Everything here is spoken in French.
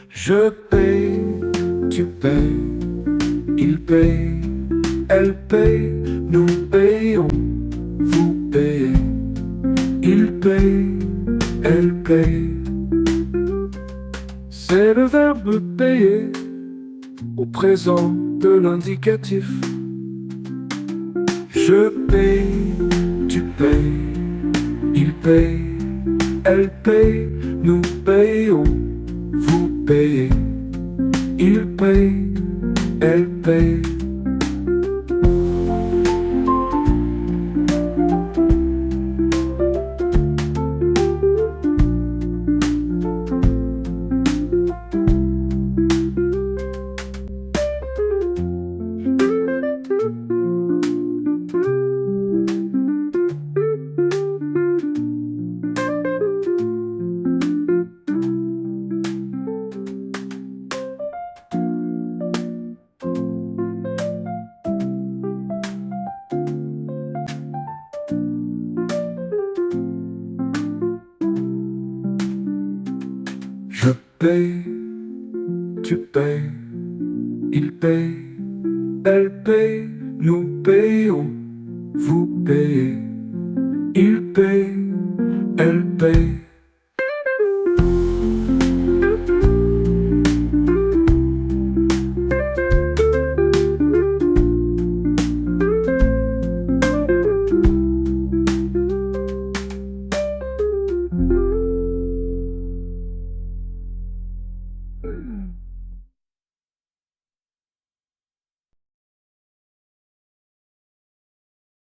Je paye, tu payes, il paye, elle paye, nous payons, vous payez, il paye, elle paye. C'est le verbe payer au présent de l'indicatif. Je paye, tu payes, il paye, elle paye, nous payons, vous payez, il paye, elle paye. Je paye, tu payes, il paye, elle paye, nous payons, vous payez, il paye, elle paye.